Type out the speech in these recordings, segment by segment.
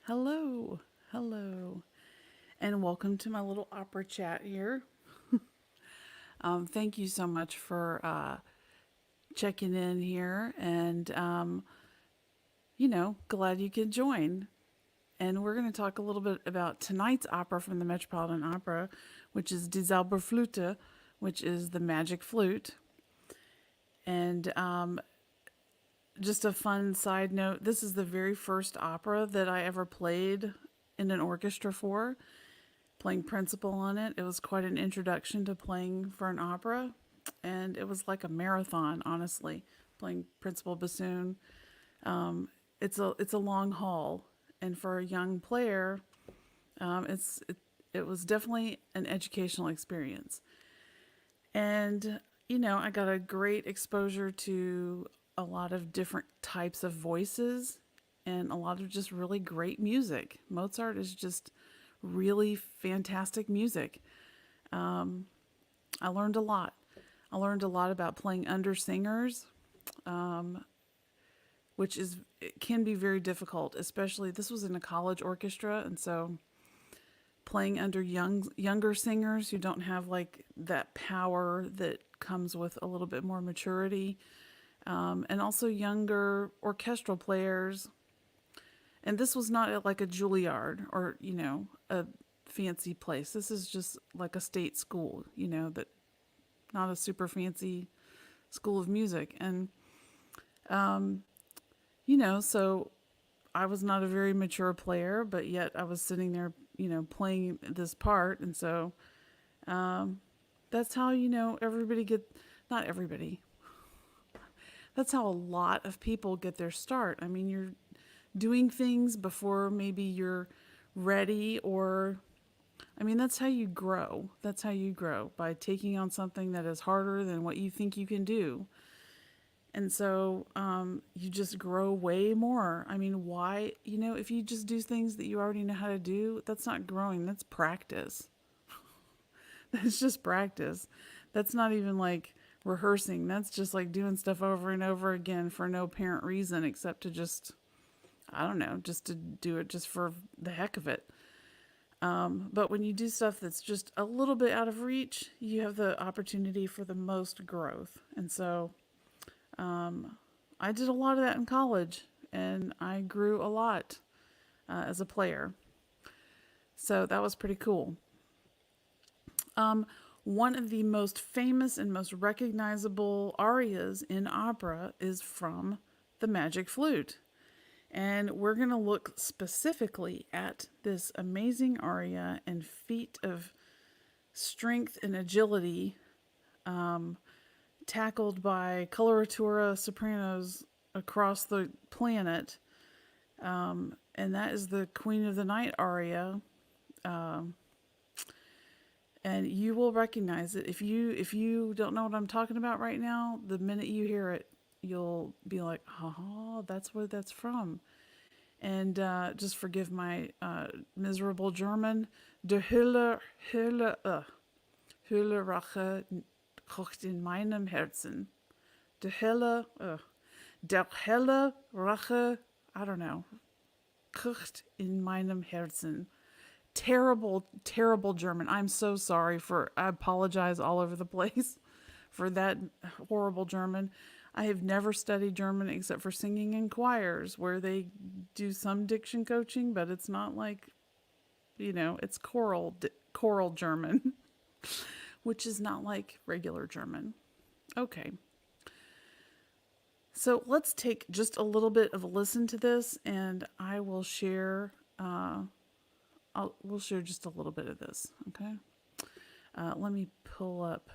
Hello, hello, and welcome to my little opera chat here. Thank you so much for checking in here, and glad you could join. And we're going to talk a little bit about tonight's opera from the Metropolitan Opera, which is Die Zauberflöte, which is the Magic Flute. And just a fun side note: this is the very first opera that I ever played in an orchestra for. Playing principal on it. It was quite an introduction to playing for an opera, and it was like a marathon, honestly. Playing principal bassoon, it's a long haul, and for a young player, it was definitely an educational experience. And I got a great exposure to a lot of different types of voices and a lot of just really great music. Mozart is just really fantastic music. I learned a lot. I learned a lot about playing under singers, which is it can be very difficult, especially this was in a college orchestra, and so playing under younger singers who don't have like that power that comes with a little bit more maturity, and also younger orchestral players. And this was not at like a Juilliard or a fancy place. This is just like a state school, that not a super fancy school of music. And so I was not a very mature player, but yet I was sitting there, playing this part. And so that's how, everybody not everybody, that's how a lot of people get their start. I mean, you're doing things before maybe you're ready, or I mean, that's how you grow. That's how you grow, by taking on something that is harder than what you think you can do. And so you just grow way more. I mean, why? If you just do things that you already know how to do, that's not growing. That's practice. That's just practice. That's not even like rehearsing. That's just like doing stuff over and over again for no apparent reason except to just, I don't know, just to do it just for the heck of it. But when you do stuff that's just a little bit out of reach, you have the opportunity for the most growth. And so I did a lot of that in college, and I grew a lot as a player. So that was pretty cool. One of the most famous and most recognizable arias in opera is from the Magic Flute. And we're going to look specifically at this amazing aria and feat of strength and agility, tackled by coloratura sopranos across the planet. And that is the Queen of the Night aria. And you will recognize it. If you don't know what I'm talking about right now, the minute you hear it, you'll be like, oh, that's where that's from. And just forgive my miserable German. De Hülle Rache kocht in meinem Herzen. De helle, der helle Rache, I don't know, kocht in meinem Herzen. Terrible, terrible German. I'm so sorry I apologize all over the place for that horrible German. I have never studied German except for singing in choirs where they do some diction coaching, but it's not like, it's choral German, which is not like regular German. Okay. So let's take just a little bit of a listen to this, and I will share. We'll share just a little bit of this. Okay. Let me pull up.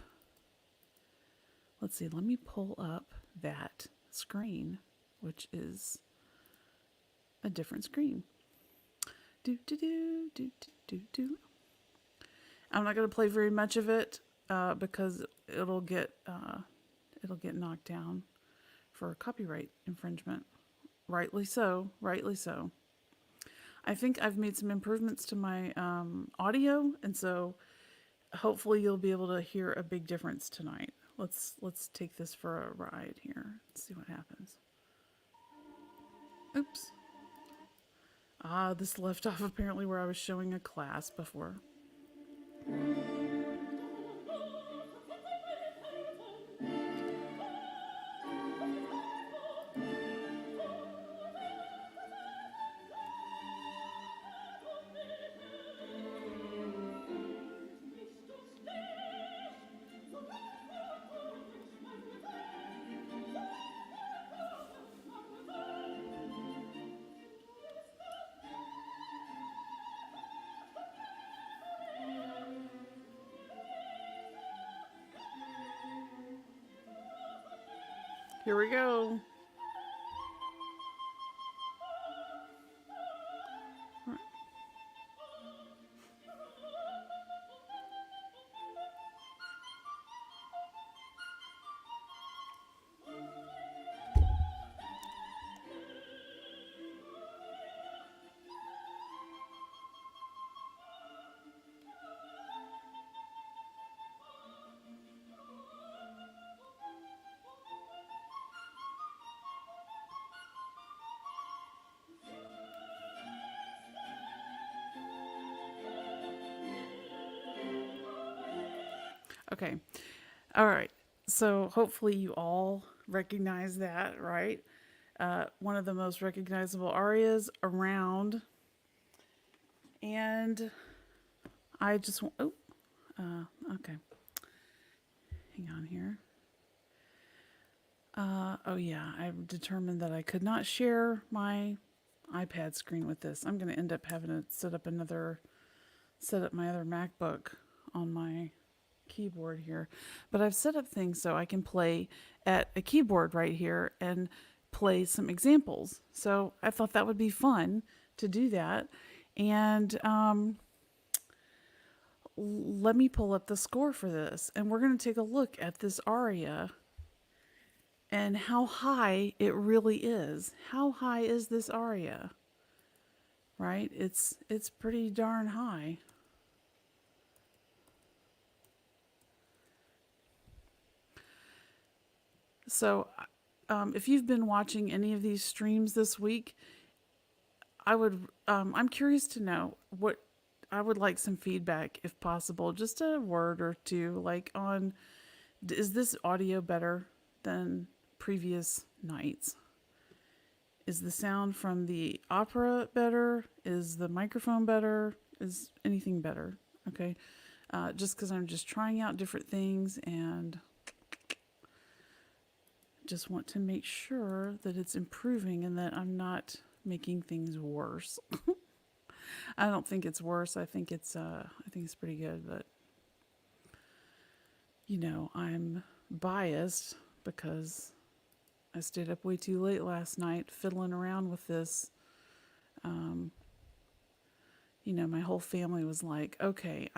Let's see. Let me pull up that screen, which is a different screen. Do do do do do do. I'm not going to play very much of it because it'll get knocked down for copyright infringement. Rightly so. Rightly so. I think I've made some improvements to my audio, and so hopefully you'll be able to hear a big difference tonight. Let's take this for a ride here. Let's see what happens. Oops. Ah, this left off apparently where I was showing a class before. Here we go. Okay. All right. So hopefully you all recognize that, right? One of the most recognizable arias around. And I just want, okay. Hang on here. Oh yeah, I've determined that I could not share my iPad screen with this. I'm going to end up having to set up my other MacBook on my keyboard here. But I've set up things so I can play at a keyboard right here and play some examples. So I thought that would be fun to do that. And let me pull up the score for this. And we're going to take a look at this aria and how high it really is. How high is this aria? Right? It's pretty darn high. So, if you've been watching any of these streams this week, I'm curious to know what I would like some feedback if possible, just a word or two, like on, is this audio better than previous nights? Is the sound from the opera better? Is the microphone better? Is anything better? Okay. Just because I'm just trying out different things and just want to make sure that it's improving and that I'm not making things worse. I don't think it's worse. I think it's pretty good, but I'm biased because I stayed up way too late last night fiddling around with this. My whole family was like, "Okay,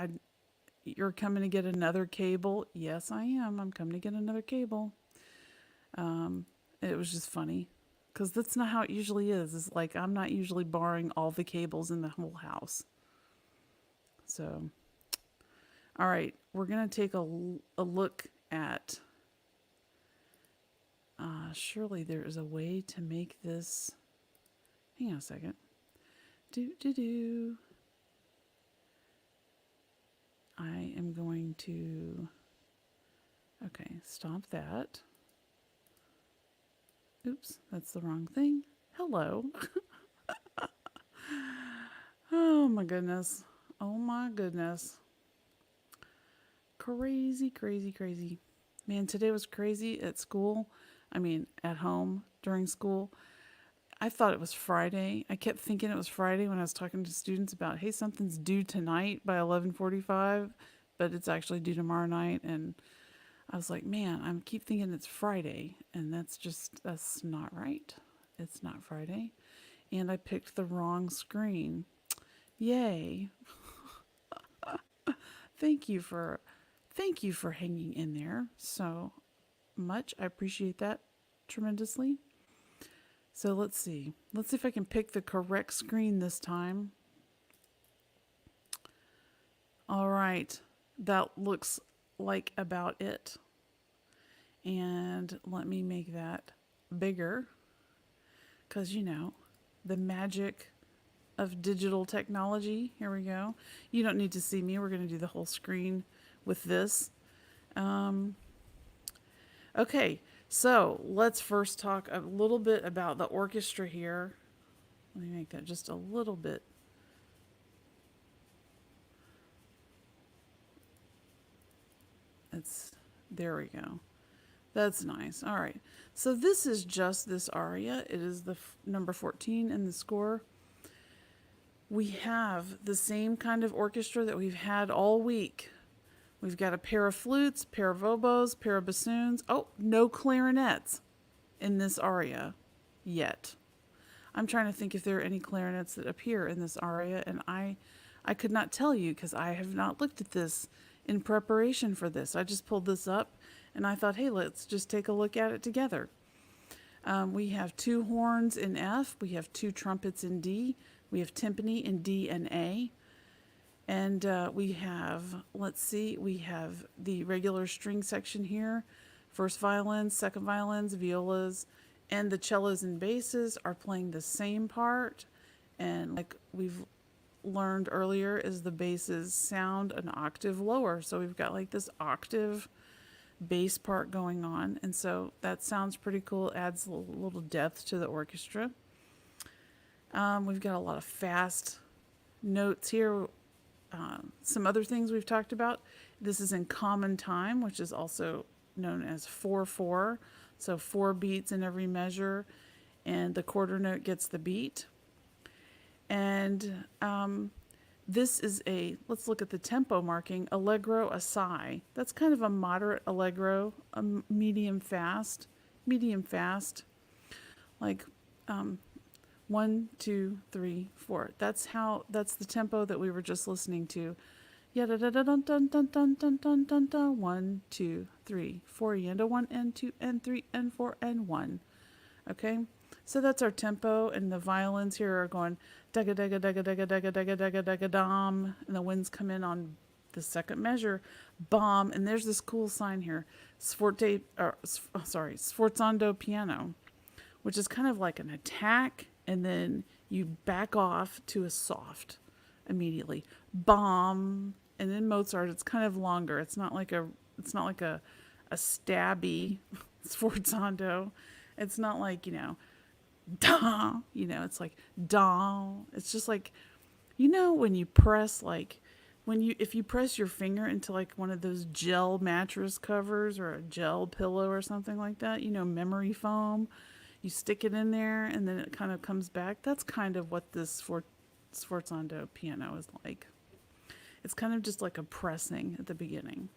you're coming to get another cable?" Yes, I am. I'm coming to get another cable. It was just funny because that's not how it usually is. It's like I'm not usually borrowing all the cables in the whole house. So, all right, we're going to take a look at. Surely there is a way to make this. Hang on a second. Do. I am going to. Okay, stop that. Oops, that's the wrong thing. Hello. Oh my goodness. Oh my goodness. Crazy, crazy, crazy. Man, today was crazy at school. I mean, at home during school. I thought it was Friday. I kept thinking it was Friday when I was talking to students about, hey, something's due tonight by 11:45, but it's actually due tomorrow night. And I was like, man, I keep thinking it's Friday, and that's not right. It's not Friday. And I picked the wrong screen. Yay. Thank you for hanging in there so much. I appreciate that tremendously. So let's see. Let's see if I can pick the correct screen this time. All right. That looks like about it. And let me make that bigger because the magic of digital technology. Here we go. You don't need to see me. We're going to do the whole screen with this. Um, okay, so let's first talk a little bit about the orchestra here. Let me make that just a little bit. There we go. That's nice. All right. So this is just this aria. It is the number 14 in the score. We have the same kind of orchestra that we've had all week. We've got a pair of flutes, pair of oboes, pair of bassoons. Oh, no clarinets in this aria yet. I'm trying to think if there are any clarinets that appear in this aria, and I could not tell you because I have not looked at this in preparation for this. I just pulled this up and I thought, hey, let's just take a look at it together. We have 2 horns in F, we have 2 trumpets in D, we have timpani in D and A, and we have, let's see, we have the regular string section here, first violins, second violins, violas, and the cellos and basses are playing the same part, and like we've learned earlier is the basses sound an octave lower, so we've got like this octave bass part going on, and so that sounds pretty cool. It adds a little depth to the orchestra. We've got a lot of fast notes here. Some other things we've talked about. This is in common time, which is also known as 4/4. So 4 beats in every measure, and the quarter note gets the beat. And this is let's look at the tempo marking, allegro assai. That's kind of a moderate allegro, a medium fast, like 1, 2, 3, 4. That's the tempo that we were just listening to. Yada da da dun dun dun dun dun dun dun dun. 1, 2, 3, 4. Yanda 1 and 2 and 3 and 4 and 1. Okay, so that's our tempo, and the violins here are going daga daga daga daga daga daga daga daga dom, and the winds come in on the second measure, bomb, and there's this cool sign here, sforzando piano, which is kind of like an attack, and then you back off to a soft immediately, bomb, and in Mozart it's kind of longer. It's not like a stabby sforzando. It's not like, da, it's like da. It's just like, when you press, like, if you press your finger into like one of those gel mattress covers or a gel pillow or something like that, memory foam, you stick it in there and then it kind of comes back. That's kind of what this sforzando piano is like. It's kind of just like a pressing at the beginning.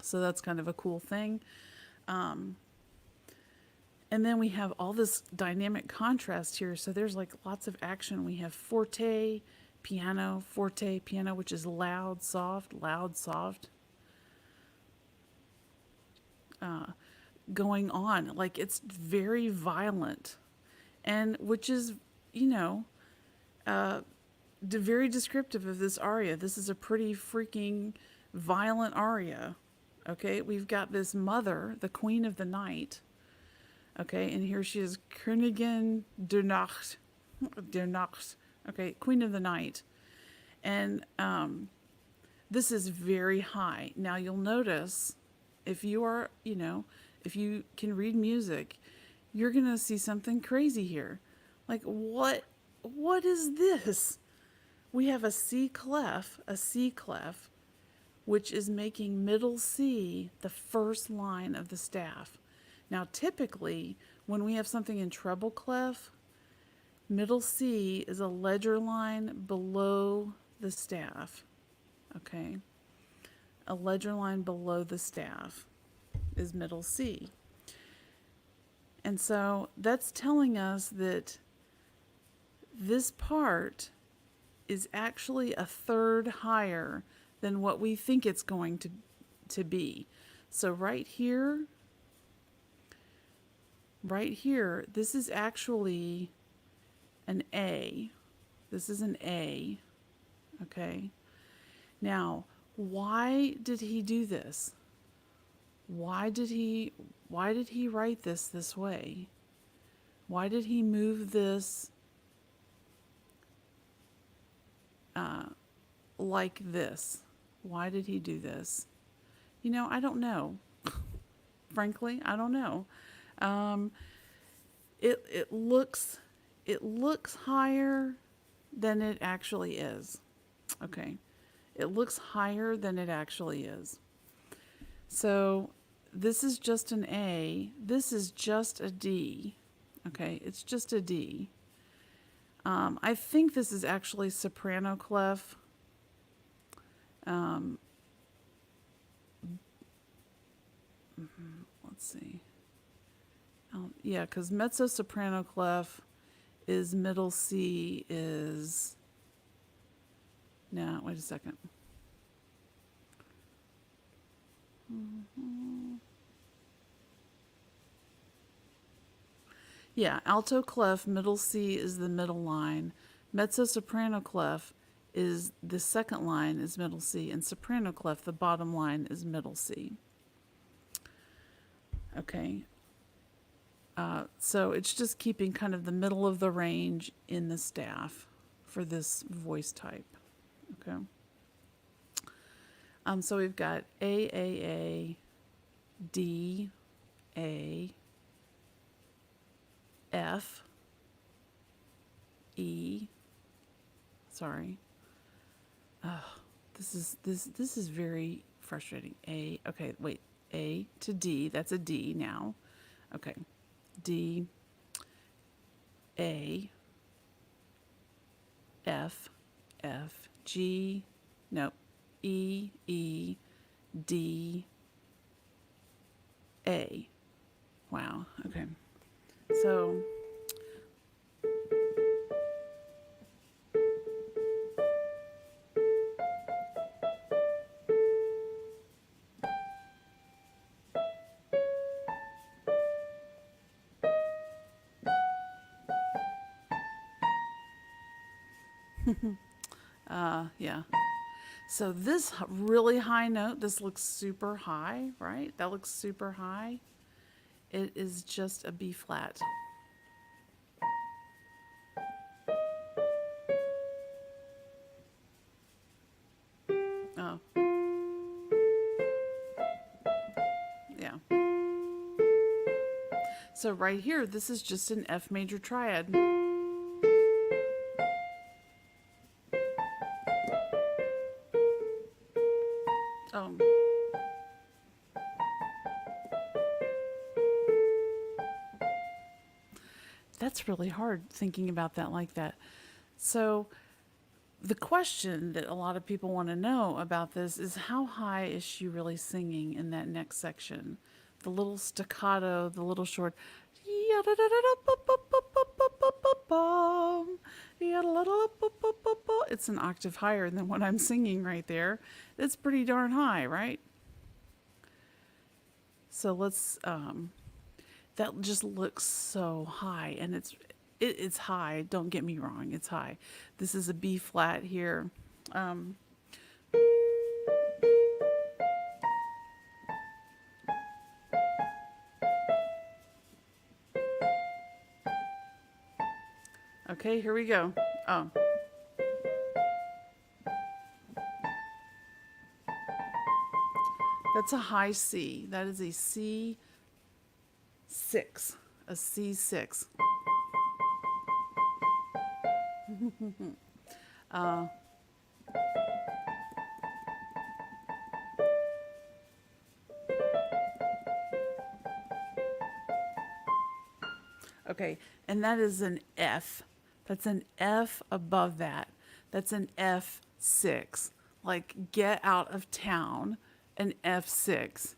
So that's kind of a cool thing. And then we have all this dynamic contrast here. So there's like lots of action. We have forte, piano, which is loud, soft, going on. Like it's very violent. And which is, very descriptive of this aria. This is a pretty freaking violent aria. Okay, we've got this mother, the queen of the night. Okay, and here she is, Königin der Nacht. Okay, queen of the night. And this is very high. Now you'll notice, if you can read music, you're going to see something crazy here. Like, what is this? We have a C clef, which is making middle C the first line of the staff. Now, typically, when we have something in treble clef, middle C is a ledger line below the staff. Okay? A ledger line below the staff is middle C. And so that's telling us that this part is actually a third higher than what we think it's going to be. So right here, this is actually an A. This is an A. Okay? Now, why did he do this? Why did he write this way? Why did he move this like this? Why did he do this? I don't know. Frankly, I don't know. Um, it looks higher than it actually is. Okay. It looks higher than it actually is. So this is just an A. This is just a D. Okay, it's just a D. I think this is actually soprano clef. Um, let's see. Yeah, because mezzo soprano clef is middle C is. No, wait a second. Yeah, alto clef, middle C is the middle line. Mezzo soprano clef is the second line is middle C, and soprano clef, the bottom line, is middle C. Okay. So it's just keeping kind of the middle of the range in the staff for this voice type. Okay. So we've got A, D, A, F, E. Sorry. This is very frustrating. A. Okay, wait. A to D. That's a D now. Okay. D, A, F, F, G. Nope. E, E, D, A. Wow. Okay. So yeah. So this really high note, this looks super high, right? That looks super high. It is just a B flat. Oh, yeah. So right here, this is just an F major triad. Oh, that's really hard thinking about that like that. So the question that a lot of people want to know about this is how high is she really singing in that next section? The little staccato, the little short. It's an octave higher than what I'm singing right there. It's pretty darn high, right? So let's. That just looks so high, and it's high. Don't get me wrong, it's high. This is a B flat here. Um, okay, here we go. Oh, that's a high C. That is a C6, a C6. uh, okay, and that is an F. That's an F above that. That's an F6. Like, get out of town, an F6.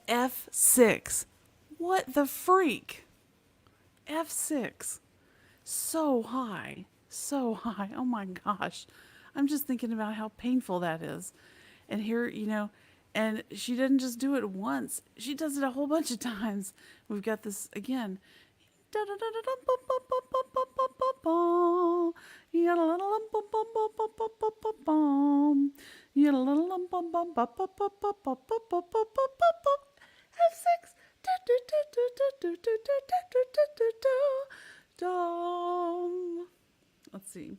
F6. What the freak? F6. So high. So high. Oh my gosh. I'm just thinking about how painful that is. And here, and she didn't just do it once, she does it a whole bunch of times. We've got this again. F6. Dum. Let's see.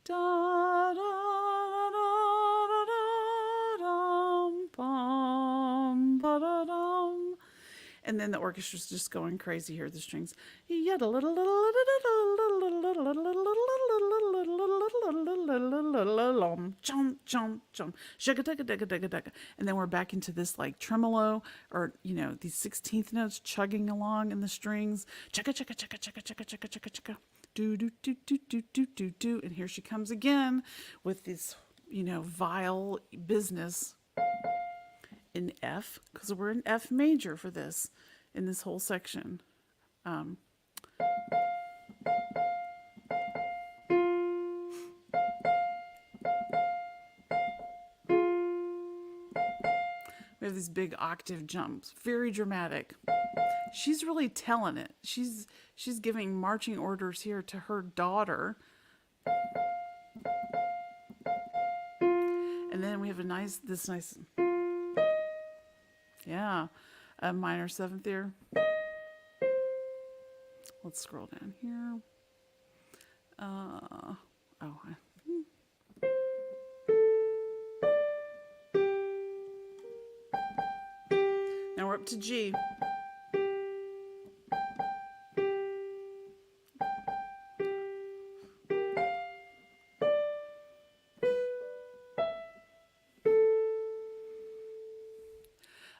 Da da da da da dum bum ba da dum. And then the orchestra's just going crazy here. The strings. Jump, jump, jump. And then we're back into this like tremolo, or these 16th notes chugging along in the strings. Chugga chugga chugga chugga chugga chugga chugga chugga. Do do do do do do do do. And here she comes again with this, vile business in F, because we're in F major for this, in this whole section. We have these big octave jumps, very dramatic. She's really telling it. She's giving marching orders here to her daughter. And then we have this nice, yeah, a minor seventh here. Let's scroll down here. Now we're up to G.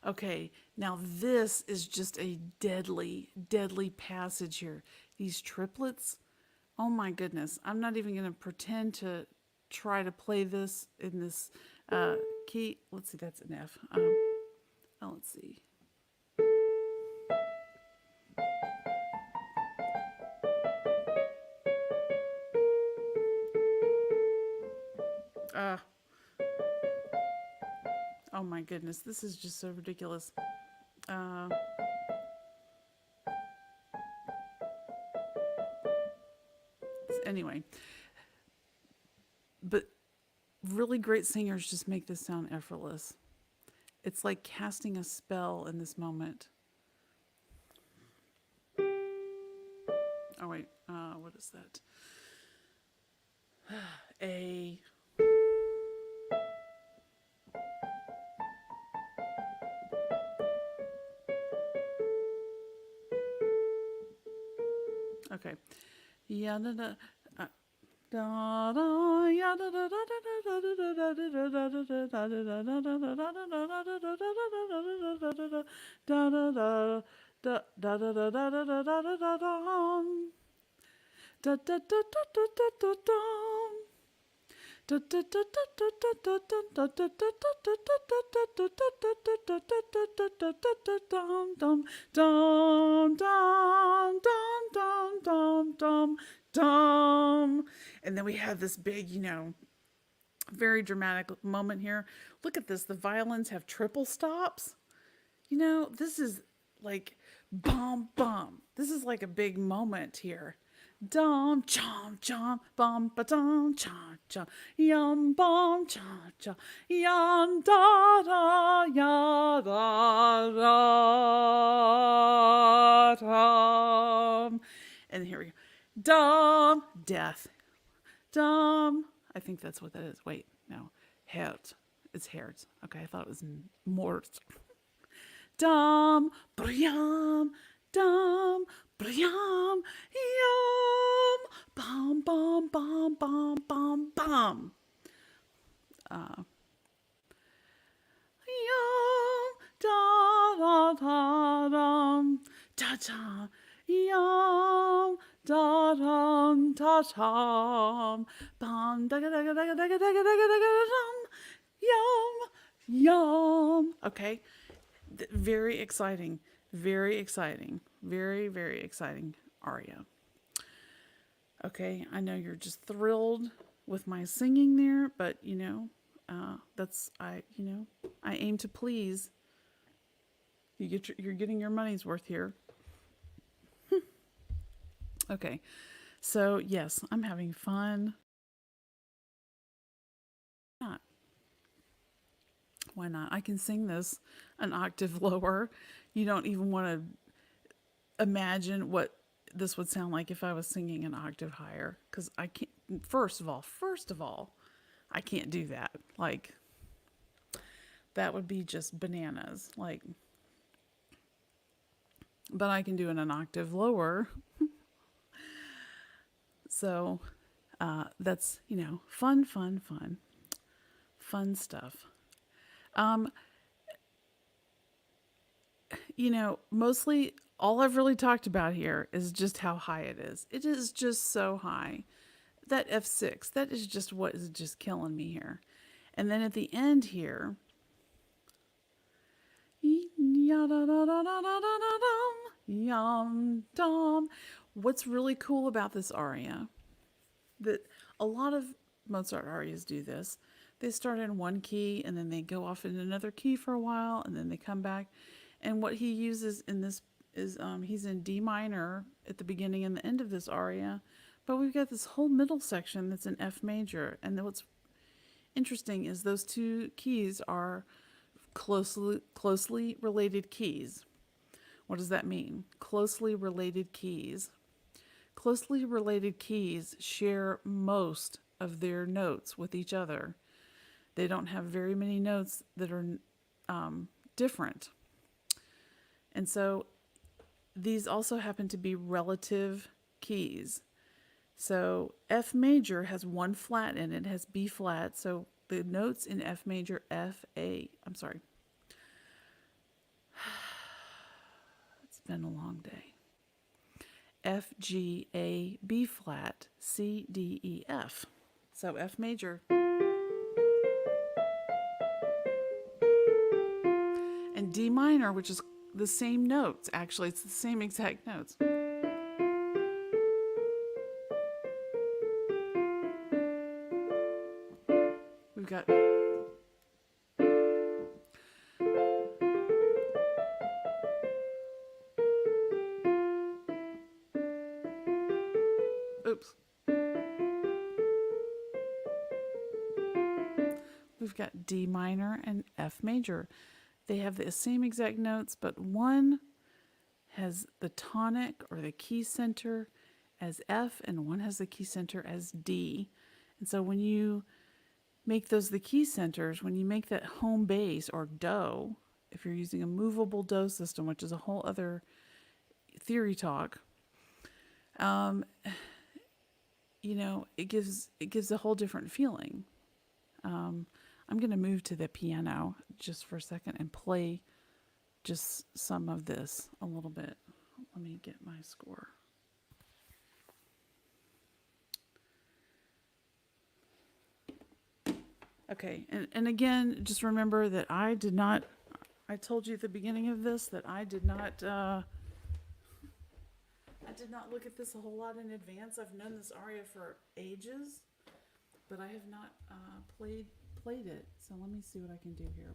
Okay, now this is just a deadly, deadly passage here. These triplets, oh my goodness. I'm not even going to pretend to try to play this in this key. Let's see, that's an F. Let's see. Oh my goodness, this is just so ridiculous. Anyway, but really great singers just make this sound effortless. It's like casting a spell in this moment. Oh wait, what is that? A. Okay. Yeah, da da da ya da da da da da and then we have this big, very dramatic moment here. Look at this. The violins have triple stops. This is like bum bum. This is like a big moment here. Dum chom chom bum ba dum chom chom yum bum chom chom yum da da ya da da dum. And here we go. Dum, death. Dum. I think that's what that is. Wait, no. Herz. It's Herz. Okay, I thought it was Mort. Dum, bryam, dum, bryam, yum, bum, bum, bum, bum, bum, bum. Yum, da, da, da, dum, da, da, yum, da, dum, da, dum, bum, da, da, da, da, da, da, da, da, da, dum, yum, yum. Okay. Very exciting, very exciting, very, very exciting aria. Okay, I know you're just thrilled with my singing there, but I aim to please. You're getting your money's worth here. Okay, So, yes, I'm having fun. Not. Why not? I can sing this an octave lower. You don't even want to imagine what this would sound like if I was singing an octave higher because I can't. First of all, I can't do that. Like that would be just bananas. Like, but I can do it an octave lower. So that's fun stuff. Um, Mostly all I've really talked about here is just how high it is. It is just so high. That F6, that is just what is just killing me here. And then at the end here, what's really cool about this aria, that a lot of Mozart arias do this. They start in one key and then they go off in another key for a while and then they come back. And what he uses in this is he's in D minor at the beginning and the end of this aria, but we've got this whole middle section that's in F major. And then what's interesting is those two keys are closely related keys. What does that mean? Closely related keys. Closely related keys share most of their notes with each other. They don't have very many notes that are different. And so these also happen to be relative keys. So F major has one flat in it, has B flat. So the notes in F major, it's been a long day. F, G, A, B flat, C, D, E, F. So F major. And D minor, which is the same notes, actually, it's the same exact notes. We've got. Oops. We've got D minor and F major. They have the same exact notes, but one has the tonic or the key center as F, and one has the key center as D. And so when you make those the key centers, when you make that home base or do, if you're using a movable do system, which is a whole other theory talk, it gives a whole different feeling. I'm going to move to the piano just for a second and play just some of this a little bit. Let me get my score. Okay, and again, just remember that I told you at the beginning of this that I did not look at this a whole lot in advance. I've known this aria for ages, but I have not played it. So let me see what I can do here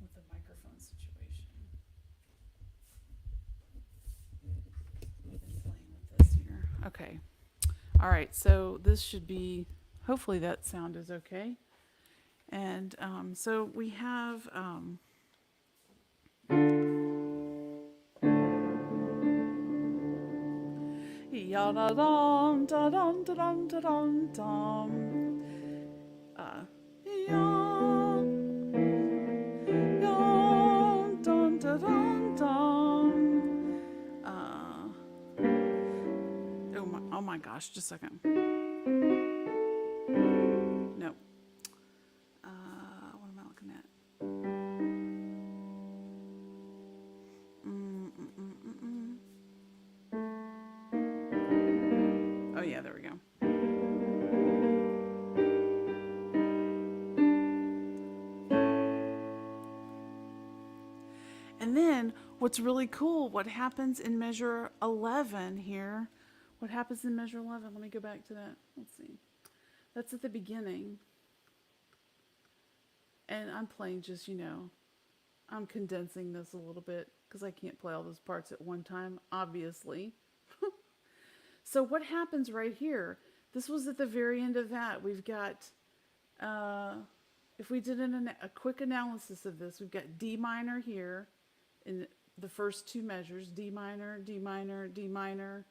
with the microphone situation. I've been playing with this here. Okay. All right. So this should be. Hopefully that sound is okay. And so we have. Ya da dum da dum da dum da dum dum. Ya dum da dum dum. Oh my gosh! Just a second. No. What am I looking at? Oh yeah, there we go. And then what's really cool, what happens in measure 11 here? What happens in measure 11? Let me go back to that. Let's see. That's at the beginning. And I'm playing just, I'm condensing this a little bit because I can't play all those parts at one time, obviously. So what happens right here? This was at the very end of that. We've got, if we did a quick analysis of this, we've got D minor here in the first two measures, D minor, D minor, D minor.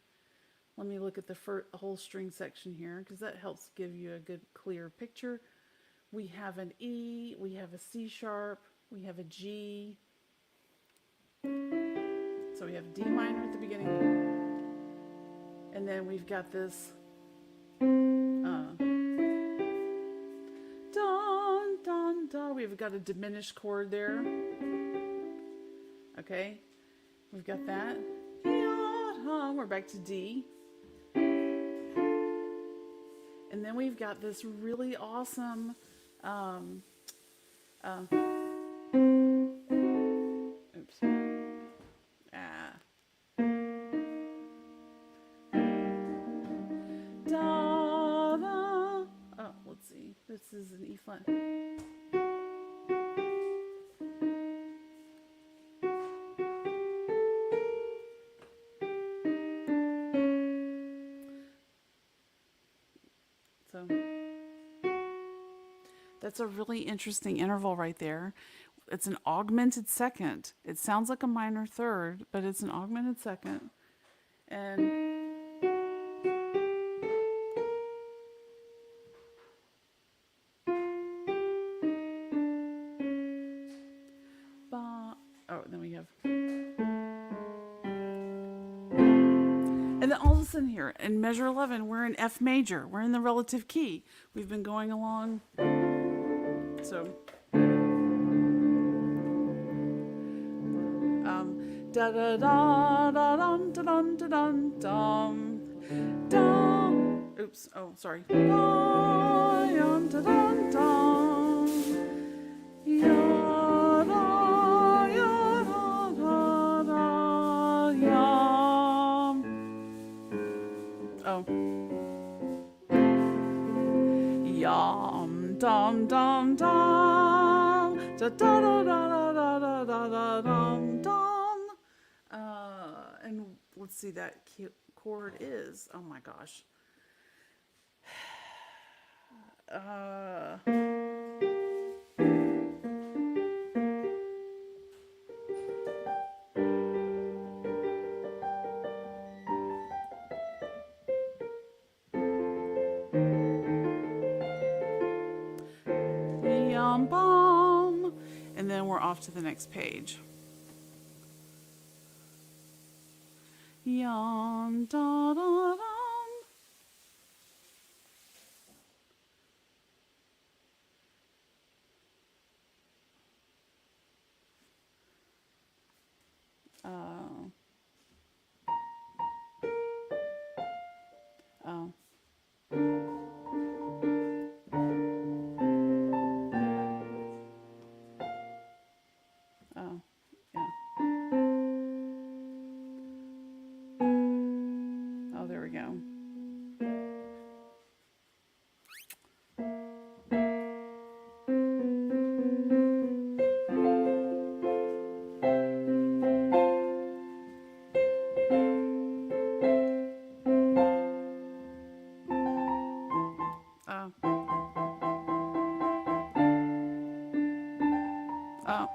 Let me look at the whole string section here because that helps give you a good clear picture. We have an E, we have a C sharp, we have a G. So we have D minor at the beginning. And then we've got this dun, dun, dun. We've got a diminished chord there. Okay, we've got that. We're back to D. And then we've got this really awesome oops. Da, da. Oh, let's see. This is an E flat. So that's a really interesting interval right there. It's an augmented second. It sounds like a minor third, but it's an augmented second. And then we have, and then all of a sudden here in measure 11, we're in F major. We're in the relative key. We've been going along. So, da da da da dum da dum da dum dum dum. Oops. Oh, sorry. Da dum da dum dum. Ya da ya da da da yum. Oh. Yum dum dum dum. Da da da da da da da da dum dum. And let's see, that chord is, oh my gosh. Yum bum. And then we're off to the next page. Yum da da dum. Oh. Oh. Oh. Yeah. Oh, there we go. Oh. Oh.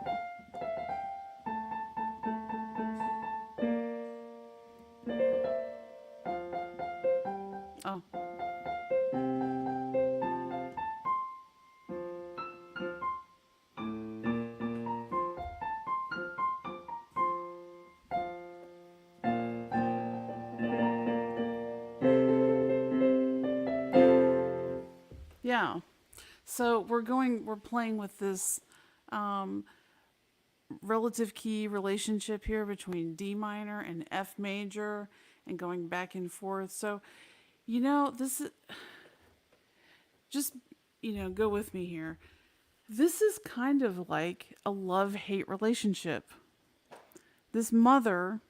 Oh. Yeah. So we're playing with this relative key relationship here between D minor and F major and going back and forth. So, this is just, go with me here. This is kind of like a love-hate relationship. This mother,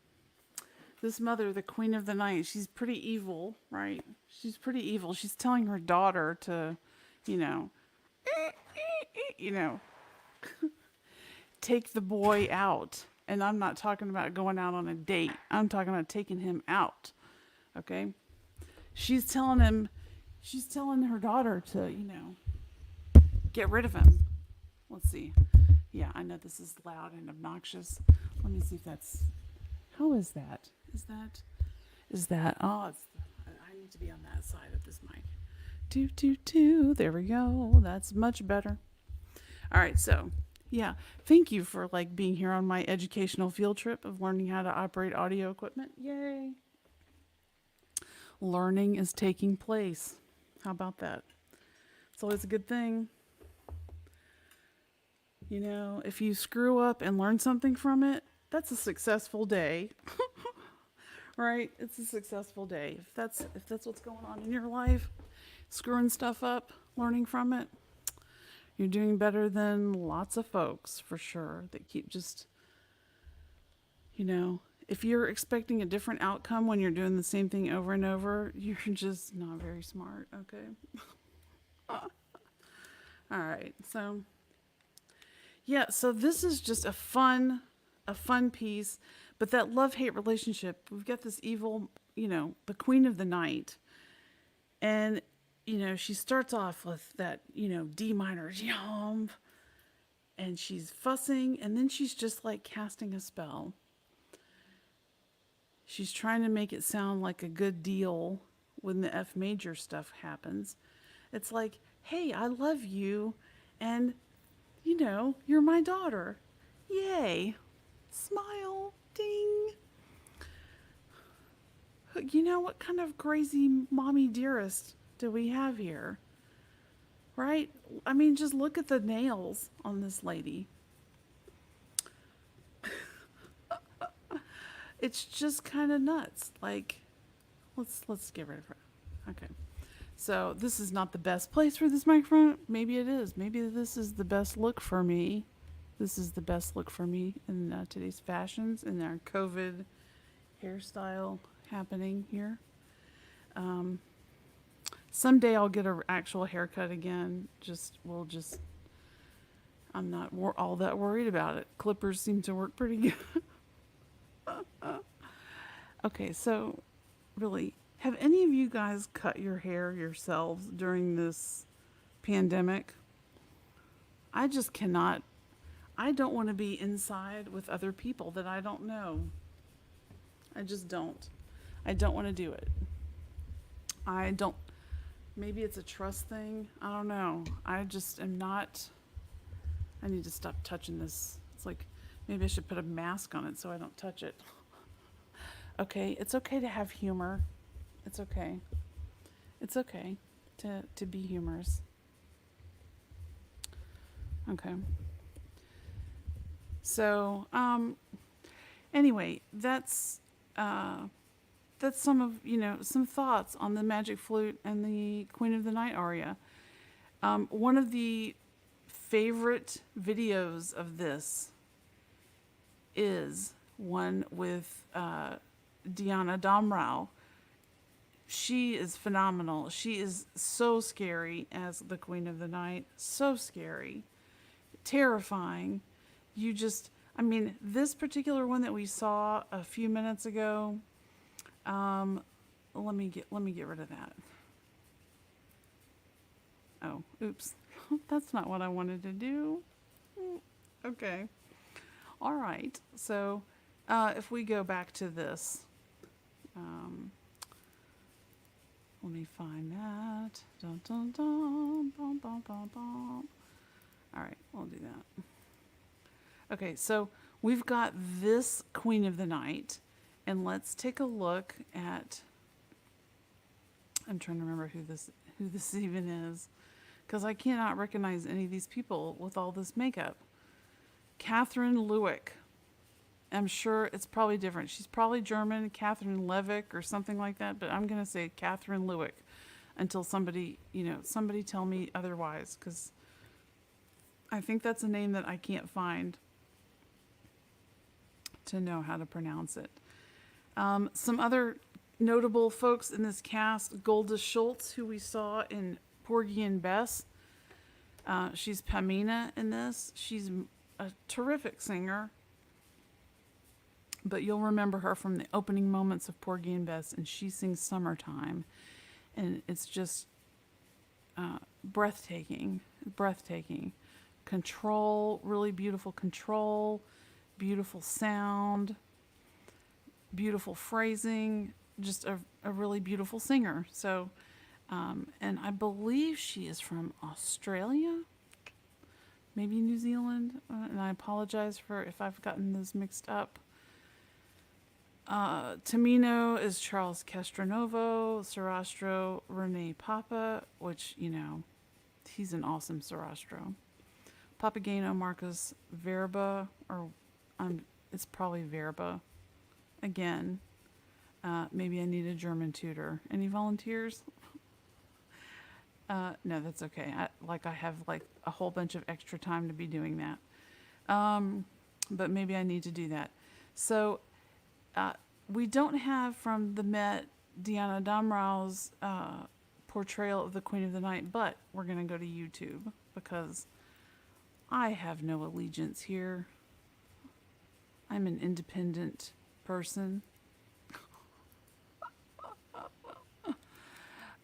the queen of the night, she's pretty evil, right? She's pretty evil. She's telling her daughter to, take the boy out And I'm not talking about going out on a date. I'm talking about taking him out. Okay? She's telling him, she's telling her daughter to, get rid of him. Let's see. Yeah, I know this is loud and obnoxious. Let me see if that's. How is that? Is that? Oh, I need to be on that side of this mic. Two, two, two. There we go. That's much better. All right, so yeah, thank you for like being here on my educational field trip of learning how to operate audio equipment. Yay! Learning is taking place. How about that? It's always a good thing. If you screw up and learn something from it, that's a successful day. Right? It's a successful day. If that's what's going on in your life, screwing stuff up, learning from it, you're doing better than lots of folks for sure that keep just, if you're expecting a different outcome when you're doing the same thing over and over, you're just not very smart, okay? All right. So this is just a fun piece, but that love-hate relationship, we've got this evil, the Queen of the Night. And she starts off with that, D minor, yum, and she's fussing, and then she's just like casting a spell. She's trying to make it sound like a good deal when the F major stuff happens. It's like, hey, I love you, and, you're my daughter. Yay. Smile. Ding. What kind of crazy mommy dearest do we have here? Right? I mean, just look at the nails on this lady. It's just kind of nuts. Like, let's get rid of her. Okay. So this is not the best place for this microphone. Maybe it is. Maybe this is the best look for me. This is the best look for me in today's fashions and our COVID hairstyle happening here. Someday I'll get an actual haircut again. I'm not all that worried about it. Clippers seem to work pretty good. Okay, so really, have any of you guys cut your hair yourselves during this pandemic? I just cannot. I don't want to be inside with other people that I don't know. I just don't. I don't want to do it. I don't. Maybe it's a trust thing. I don't know. I just am not. I need to stop touching this. It's like maybe I should put a mask on it so I don't touch it. Okay, it's okay to have humor. It's okay. It's okay to be humorous. Okay. So, anyway, that's some of, some thoughts on the Magic Flute and the Queen of the Night aria. One of the favorite videos of this is one with Diana Damrau. She is phenomenal. She is so scary as the Queen of the Night. So scary. Terrifying. This particular one that we saw a few minutes ago, let me get rid of that. Oh, oops. That's not what I wanted to do. Okay. All right. So, if we go back to this, let me find that. Dun, dun, dun, bum, bum, bum, bum. All right, we'll do that. Okay, so we've got this Queen of the Night, and let's take a look at. I'm trying to remember who this even is, because I cannot recognize any of these people with all this makeup. Catherine Lewick. I'm sure it's probably different. She's probably German, Catherine Levick or something like that, but I'm going to say Catherine Lewick until somebody tell me otherwise, because I think that's a name that I can't find to know how to pronounce it. Some other notable folks in this cast: Golda Schultz, who we saw in Porgy and Bess. She's Pamina in this. She's a terrific singer. But you'll remember her from the opening moments of Porgy and Bess, and she sings Summertime. And it's just breathtaking, breathtaking. Control, really beautiful control, beautiful sound, beautiful phrasing, just a really beautiful singer. So, and I believe she is from Australia, maybe New Zealand, and I apologize for if I've gotten those mixed up. Tamino is Charles Castronovo, Sarastro Rene Papa, which, he's an awesome Sarastro. Papageno Marcus Verba, or it's probably Verba. Again, maybe I need a German tutor. Any volunteers? No, that's okay. I have like a whole bunch of extra time to be doing that. But maybe I need to do that. So we don't have from the Met Diana Damrau's portrayal of the Queen of the Night, but we're going to go to YouTube because I have no allegiance here. I'm an independent person.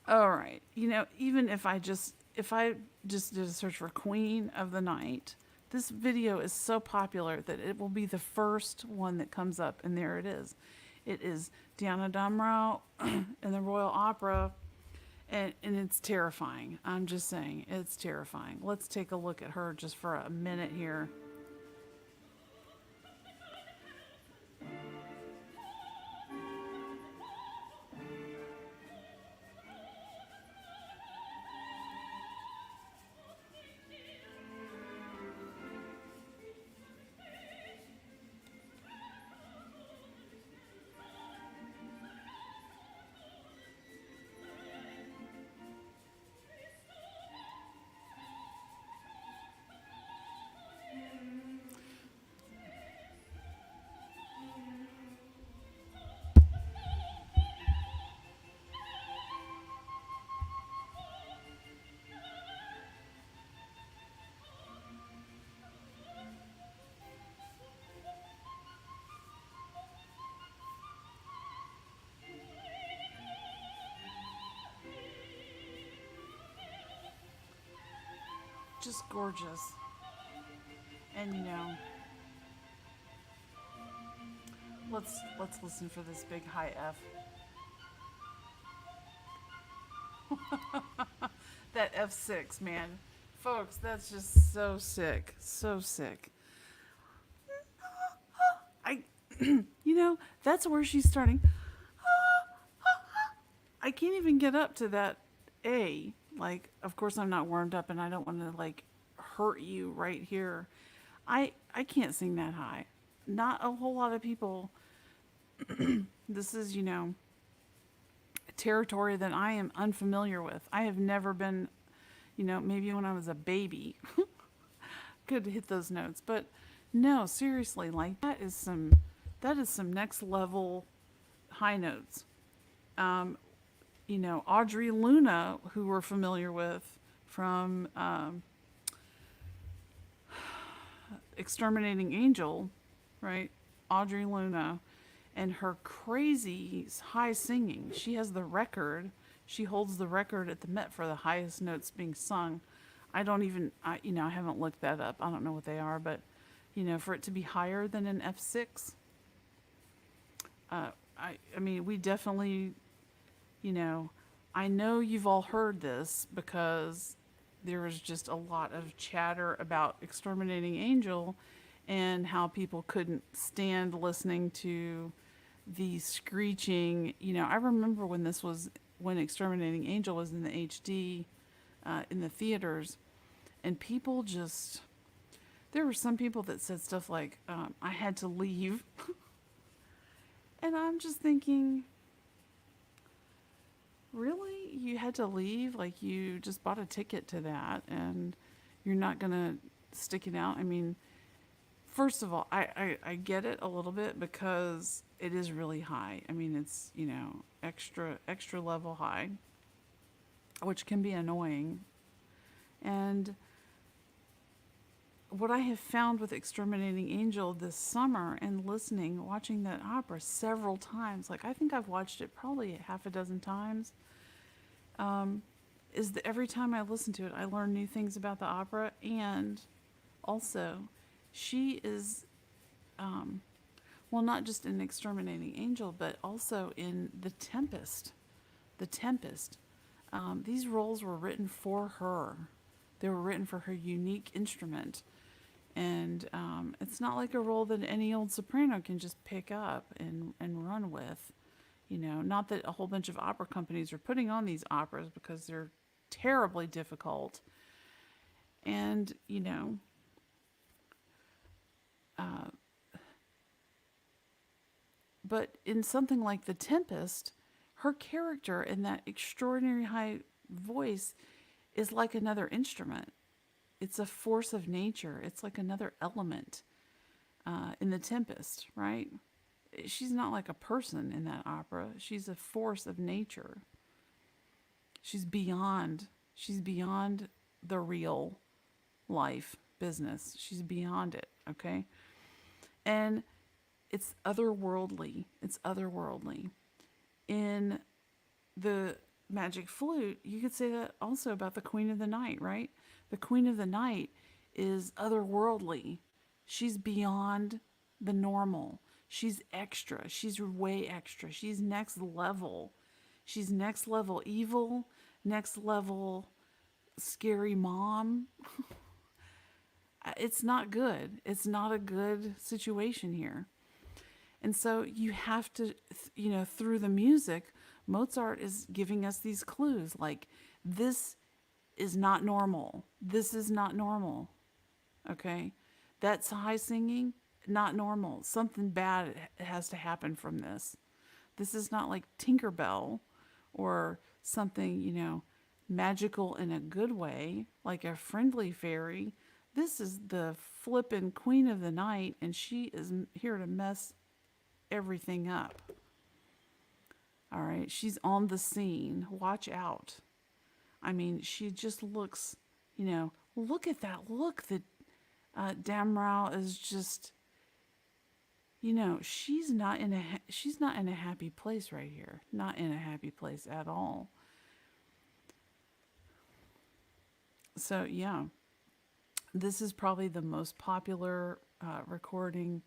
All right. Even if I just did a search for Queen of the Night, this video is so popular that it will be the first one that comes up, and there it is. It is Diana Damrau and the Royal Opera, and it's terrifying. I'm just saying, it's terrifying. Let's take a look at her just for a minute here. Just gorgeous. And let's listen for this big high F. That F6, man. Folks, that's just so sick. So sick. I that's where she's starting. I can't even get up to that A. Like, of course I'm not warmed up and I don't want to like hurt you right here. I can't sing that high. Not a whole lot of people. This is, territory that I am unfamiliar with. I have never been, maybe when I was a baby could hit those notes, but no, seriously, like that is some next level high notes. Audrey Luna, who we're familiar with from Exterminating Angel, right? Audrey Luna and her crazy high singing. She has the record. She holds the record at the Met for the highest notes being sung. I haven't looked that up. I don't know what they are, but for it to be higher than an F6, we definitely, I know you've all heard this because there was just a lot of chatter about Exterminating Angel and how people couldn't stand listening to the screeching. I remember when Exterminating Angel was in the HD in the theaters, and people just, there were some people that said stuff like, I had to leave. And I'm just thinking, really? You had to leave? Like, you just bought a ticket to that and you're not going to stick it out? I mean, first of all, I get it a little bit because it is really high. I mean, it's, extra level high, which can be annoying. And what I have found with Exterminating Angel this summer and listening, watching that opera several times, like I think I've watched it probably half a dozen times, um, is that every time I listen to it, I learn new things about the opera. And also, she is, um, well, not just in Exterminating Angel, but also in The Tempest. The Tempest. These roles were written for her. They were written for her unique instrument. And it's not like a role that any old soprano can just pick up and run with. You know, not that a whole bunch of opera companies are putting on these operas because they're terribly difficult. And, you know, uh, but in something like The Tempest, her character in that extraordinary high voice is like another instrument. It's a force of nature. It's like another element in The Tempest, right? She's not like a person in that opera. She's a force of nature. She's beyond. She's beyond the real life business. She's beyond it. Okay, and it's otherworldly. It's otherworldly. In the Magic Flute, you could say that also about the Queen of the Night, right? The Queen of the Night is otherworldly. She's beyond the normal. She's extra. She's way extra. She's next level. She's next level evil, next level scary mom. It's not good. It's not a good situation here. And so you have to, you know, through the music, Mozart is giving us these clues like, this is not normal. This is not normal. Okay? That's high singing, not normal. Something bad has to happen from this. This is not like Tinkerbell or something, you know, magical in a good way, like a friendly fairy. This is the flippin' Queen of the Night, and she is here to mess everything up. All right, she's on the scene. Watch out. I mean, she just looks, you know, look at that look that Damrau is just, you know, she's not in a happy place right here. Not in a happy place at all. So yeah, this is probably the most popular recording.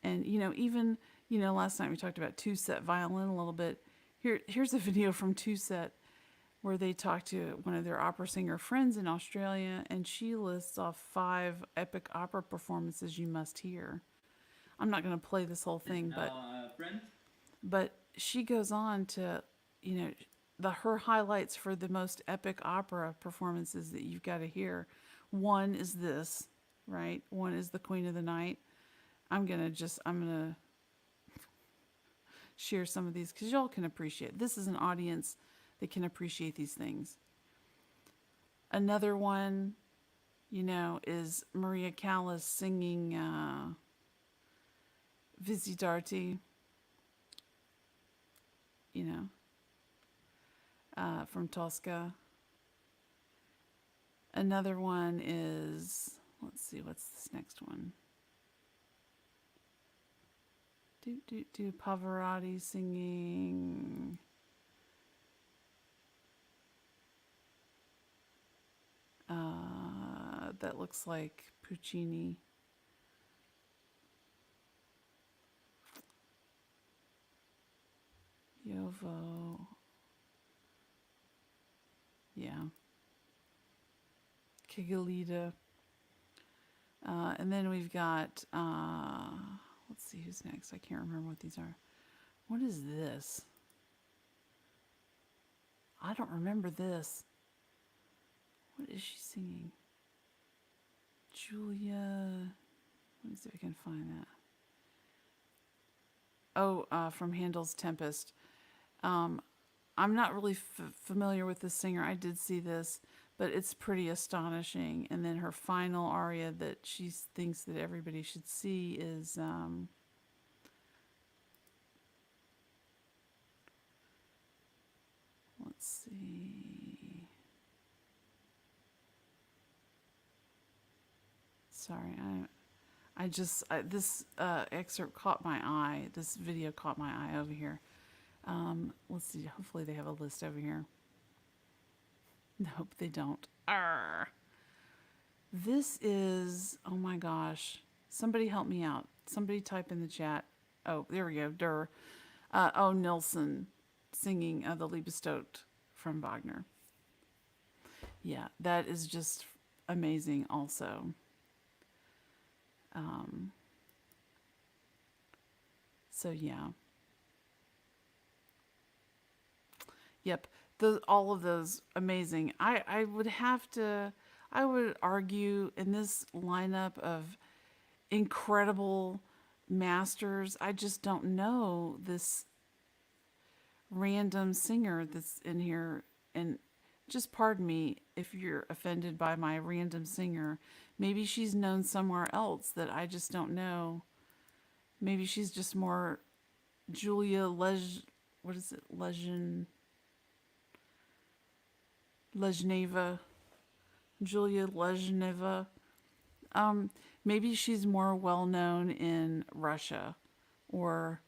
And you know, even you know, last night we talked about two set violin a little bit. Here's a video from two set where they talked to one of their opera singer friends in Australia, and she lists off 5 epic opera performances you must hear. I'm not going to play this whole thing, but she goes on to, you know, her highlights for the most epic opera performances that you've got to hear. One is this, right? One is the Queen of the Night. I'm gonna share some of these because y'all can appreciate. This is an audience that can appreciate these things. Another one, you know, is Maria Callas singing Visitarti, you know, from Tosca. Another one is, let's see, what's this next one? Pavarotti singing. That looks like Puccini. Yovo. Yeah. Kigalita. And then we've got, let's see who's next. I can't remember what these are. What is this? I don't remember this. What is she singing? Julia. Let me see if I can find that. Oh, from Handel's Tempest. I'm not really familiar with this singer. I did see this, but it's pretty astonishing. And then her final aria that she thinks that everybody should see is let's see. Sorry, this excerpt caught my eye. This video caught my eye over here. Let's see. Hopefully they have a list over here. Nope, they don't. Arr. This is, oh my gosh. Somebody help me out. Somebody type in the chat. Oh, there we go. Durr. Nilsson singing the Liebestod from Wagner. Yeah, that is just amazing also. So yeah. Yep. All of those amazing. I would argue in this lineup of incredible masters, I just don't know this random singer that's in here. And just pardon me if you're offended by my random singer. Maybe she's known somewhere else that I just don't know. Maybe she's just more Julia what is it? Lezhneva. Julia Lezhneva. Maybe she's more well known in Russia or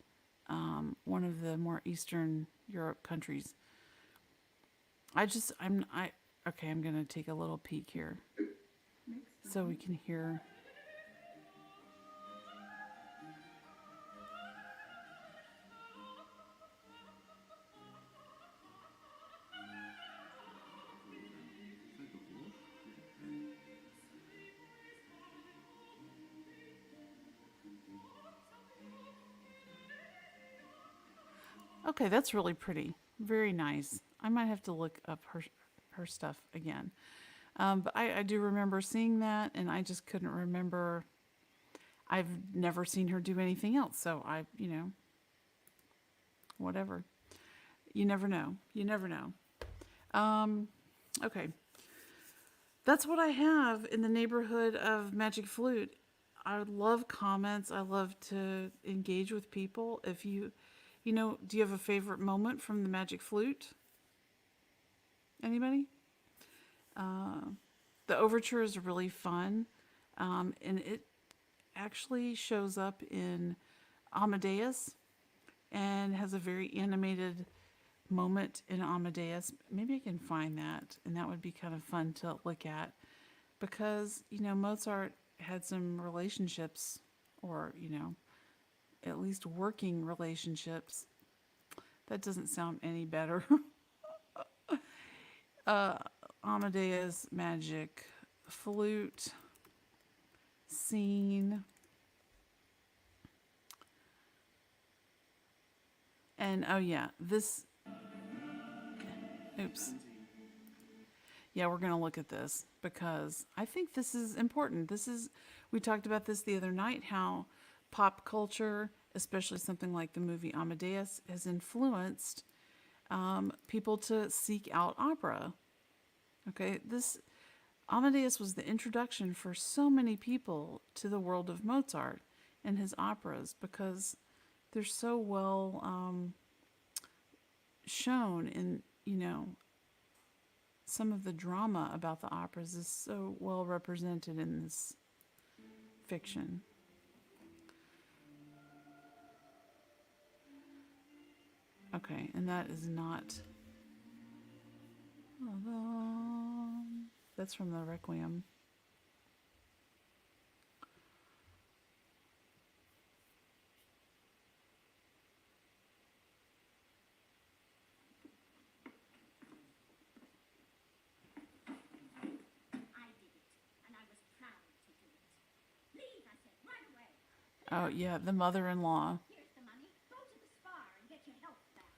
one of the more Eastern Europe countries. I'm gonna take a little peek here so we can hear. Okay, that's really pretty. Very nice. I might have to look up her stuff again. But I do remember seeing that, and I just couldn't remember. I've never seen her do anything else, so whatever. You never know. You never know. Okay. That's what I have in the neighborhood of Magic Flute. I love comments. I love to engage with people. If do you have a favorite moment from the Magic Flute? Anybody? The overture is really fun, and it actually shows up in Amadeus and has a very animated moment in Amadeus. Maybe I can find that, and that would be kind of fun to look at because, Mozart had some relationships or, at least working relationships. That doesn't sound any better. Amadeus, Magic Flute, scene. And oh yeah, oops. Yeah, we're going to look at this because I think this is important. We talked about this the other night, how pop culture, especially something like the movie Amadeus, has influenced people to seek out opera. Okay, Amadeus was the introduction for so many people to the world of Mozart and his operas because they're so well shown in, some of the drama about the operas is so well represented in this fiction. Okay, and that is not. That's from the Requiem. Oh, yeah, the mother-in-law. Here's the money. Go to the spa and get your health back.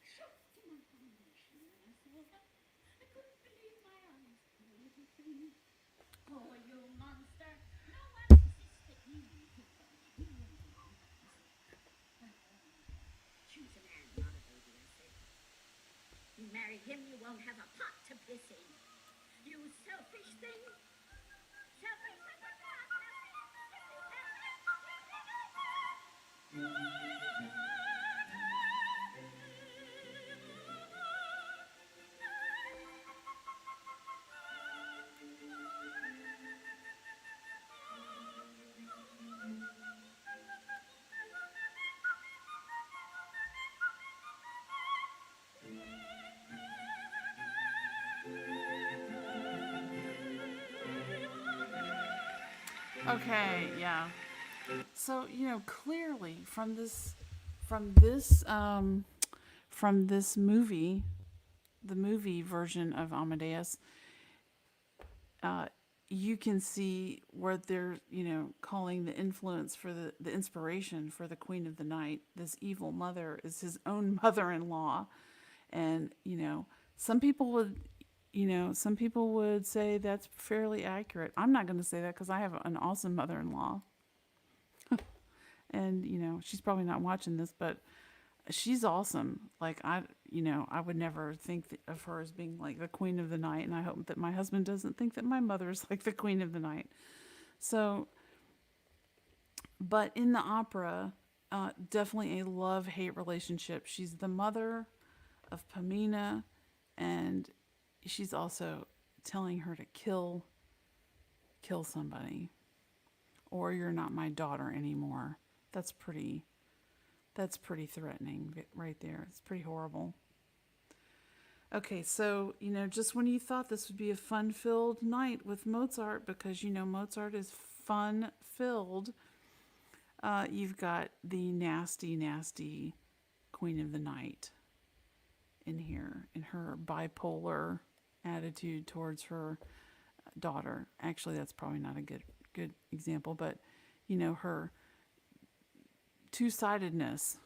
Shut to my foundation when I saw her. I couldn't believe my eyes. Poor little thing. Oh, you monster. No one insists that you give them. You won't allow that. Choose a man, not a baby, I said. You marry him, you won't have a pot to piss in. You selfish thing. Selfish. Okay, yeah. So, clearly from this from this movie, the movie version of Amadeus, uh, you can see where they're, calling the influence for the inspiration for the Queen of the Night. This evil mother is his own mother-in-law. And, some people would, some people would say that's fairly accurate. I'm not going to say that because I have an awesome mother-in-law. And, she's probably not watching this, but she's awesome. Like I would never think of her as being like the queen of the night, and I hope that my husband doesn't think that my mother is like the queen of the night. So, but in the opera, definitely a love-hate relationship. She's the mother of Pamina, and she's also telling her to kill somebody, or you're not my daughter anymore. That's pretty. That's pretty threatening right there. It's pretty horrible. Okay, so, just when you thought this would be a fun filled night with Mozart, because, Mozart is fun filled, you've got the nasty, nasty Queen of the Night in here, in her bipolar attitude towards her daughter. Actually, that's probably not a good example, but, her two-sidedness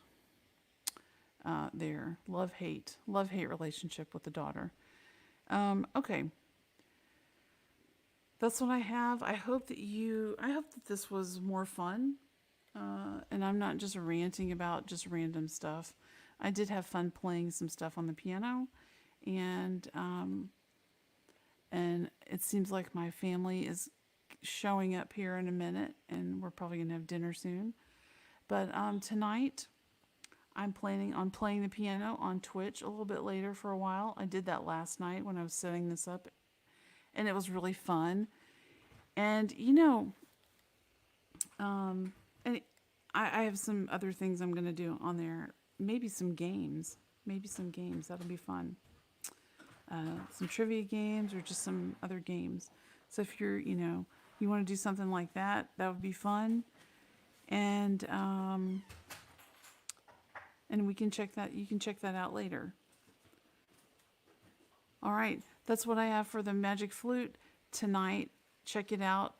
there. Love hate relationship with the daughter. Okay, that's what I have. I hope that this was more fun, and I'm not just ranting about just random stuff. I did have fun playing some stuff on the piano, and it seems like my family is showing up here in a minute, and we're probably gonna have dinner soon. But tonight I'm planning on playing the piano on Twitch a little bit later for a while. I did that last night when I was setting this up, and it was really fun. And and I have some other things I'm gonna do on there. Maybe some games. Maybe some games. That'll be fun. Some trivia games or just some other games. So if you want to do something like that, that would be fun. And we can check that. You can check that out later. All right, that's what I have for the Magic Flute tonight. Check it out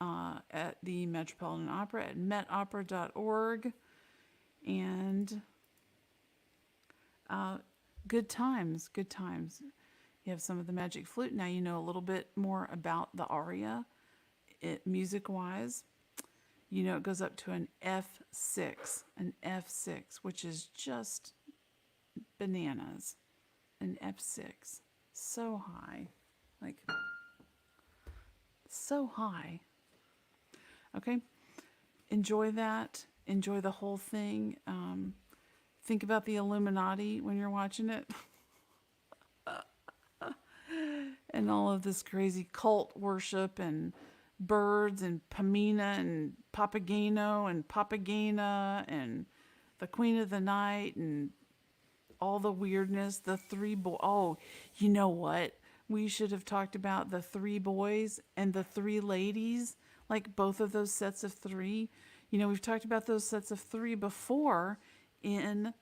at the Metropolitan Opera at metopera.org. And good times, good times. You have some of the Magic Flute. Now you know a little bit more about the aria, music-wise. It goes up to an F6, which is just bananas. An F6. So high. Like, so high. Okay? Enjoy that. Enjoy the whole thing. Think about the Illuminati when you're watching it. And all of this crazy cult worship and birds and Pamina and Papageno and Papagena and the Queen of the Night and all the weirdness. The oh, you know what? We should have talked about the three boys and the three ladies, like both of those sets of three. We've talked about those sets of three before in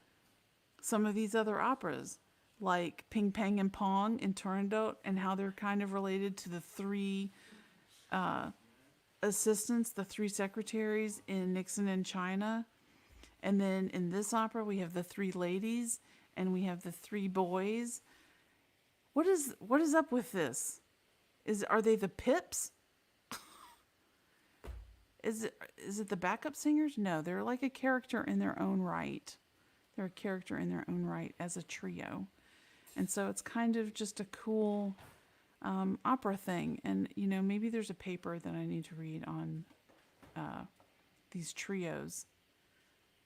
some of these other operas, like Ping Pang and Pong in Turandot, and how they're kind of related to the three assistants, the three secretaries in Nixon in China. And then in this opera, we have the three ladies and we have the three boys. What is up with this? Are they the Pips? Is it the backup singers? No, they're like a character in their own right. They're a character in their own right as a trio. And so it's kind of just a cool opera thing. And, maybe there's a paper that I need to read on these trios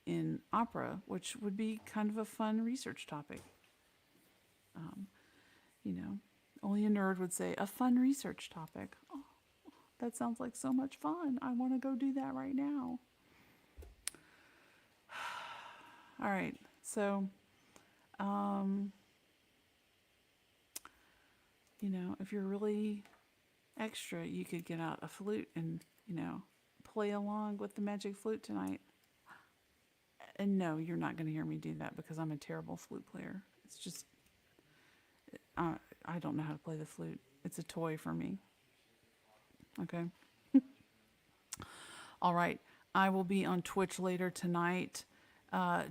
in opera, which would be kind of a fun research topic. Only a nerd would say, a fun research topic. Oh, that sounds like so much fun. I want to go do that right now. All right, so, if you're really extra, you could get out a flute and play along with the Magic Flute tonight. And no, you're not going to hear me do that because I'm a terrible flute player. It's just, uh, I don't know how to play the flute. It's a toy for me. Okay. All right. I will be on Twitch later tonight.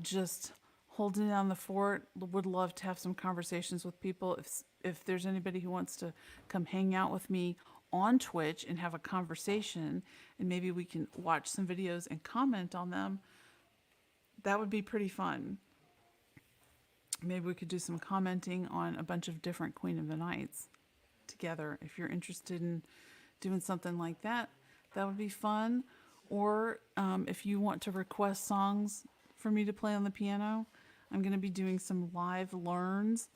Just holding down the fort. Would love to have some conversations with people. If there's anybody who wants to come hang out with me on Twitch and have a conversation, and maybe we can watch some videos and comment on them, that would be pretty fun. Maybe we could do some commenting on a bunch of different Queen of the Nights together. If you're interested in doing something like that, that would be fun. Or if you want to request songs for me to play on the piano, I'm going to be doing some live learns.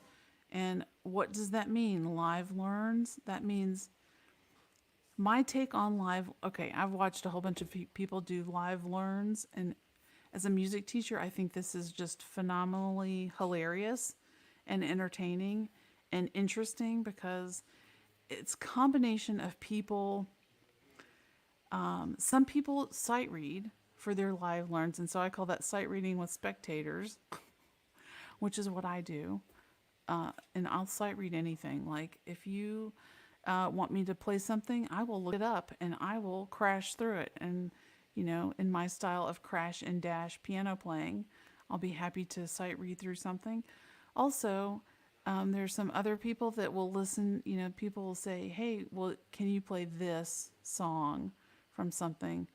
And what does that mean, live learns? That means my take on live. Okay, I've watched a whole bunch of people do live learns, and as a music teacher, I think this is just phenomenally hilarious and entertaining and interesting because it's a combination of people. Some people sight read for their live learns, and so I call that sight reading with spectators, which is what I do. And I'll sight read anything. Like if you want me to play something, I will look it up and I will crash through it. And in my style of crash and dash piano playing, I'll be happy to sight read through something. Also, there's some other people that will listen. People will say, "Hey, well, can you play this song from something?"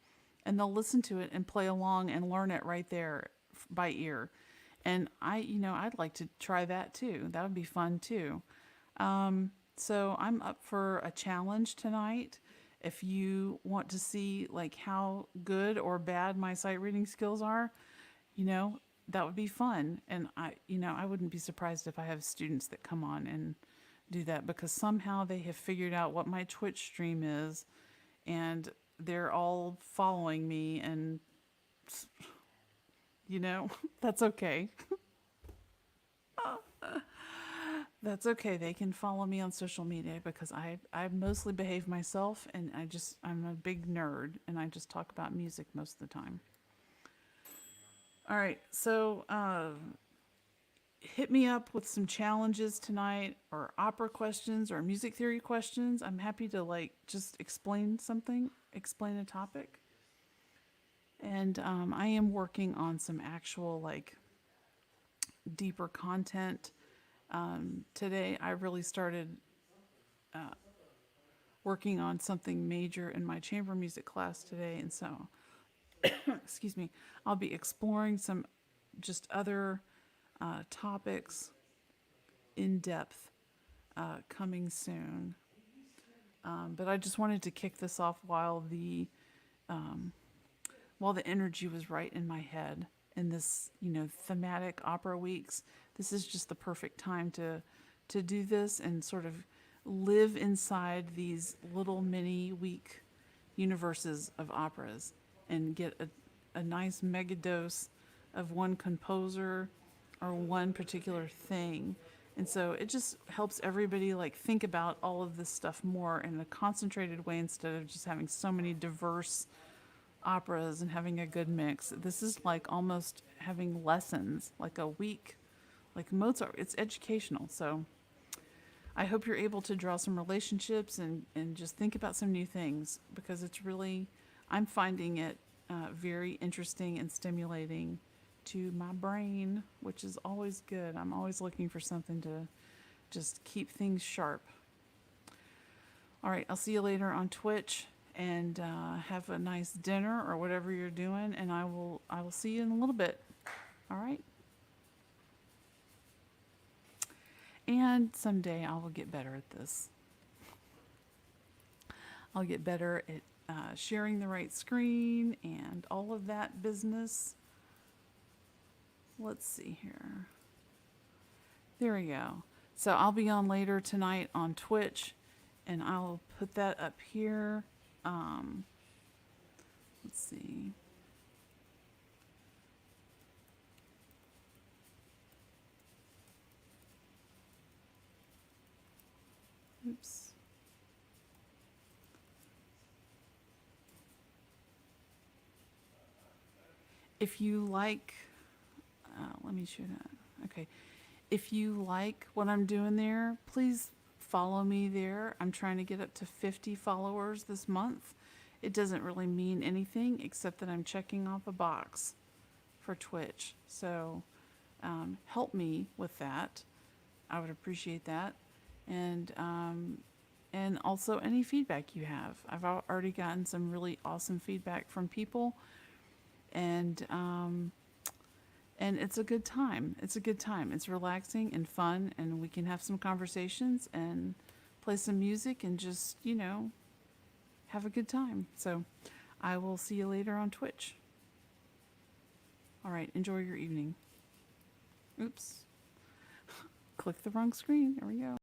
And they'll listen to it and play along and learn it right there by ear. And I'd like to try that too. That would be fun too. So I'm up for a challenge tonight. If you want to see like how good or bad my sight reading skills are, that would be fun. And I wouldn't be surprised if I have students that come on and do that because somehow they have figured out what my Twitch stream is and they're all following me and that's okay. That's okay. They can follow me on social media because I mostly behave myself and I'm a big nerd and I just talk about music most of the time. All right, so hit me up with some challenges tonight or opera questions or music theory questions. I'm happy to just explain a topic. And I am working on some actual deeper content. Today I really started working on something major in my chamber music class today, and so excuse me, I'll be exploring some just other topics in depth coming soon. But I just wanted to kick this off while the energy was right in my head in this thematic opera weeks. This is just the perfect time to do this and sort of live inside these little mini week universes of operas and get a nice mega dose of one composer or one particular thing. And so it just helps everybody think about all of this stuff more in a concentrated way instead of just having so many diverse operas and having a good mix. This is almost having lessons, like a week, like Mozart. It's educational. So I hope you're able to draw some relationships and just think about some new things because it's really, I'm finding it very interesting and stimulating to my brain, which is always good. I'm always looking for something to just keep things sharp. All right, I'll see you later on Twitch and have a nice dinner or whatever you're doing, and I will see you in a little bit. All right? And someday I will get better at this. I'll get better at sharing the right screen and all of that business. Let's see here. There we go. So I'll be on later tonight on Twitch, and I'll put that up here. Let's see. Oops. if you like, let me show that. Okay. If you like what I'm doing there, please follow me there. I'm trying to get up to 50 followers this month. It doesn't really mean anything except that I'm checking off a box for Twitch. So help me with that. I would appreciate that. And also any feedback you have. I've already gotten some really awesome feedback from people, and it's a good time. It's a good time. It's relaxing and fun, and we can have some conversations and play some music and just, have a good time. So I will see you later on Twitch. All right, enjoy your evening. Oops. Click the wrong screen. There we go.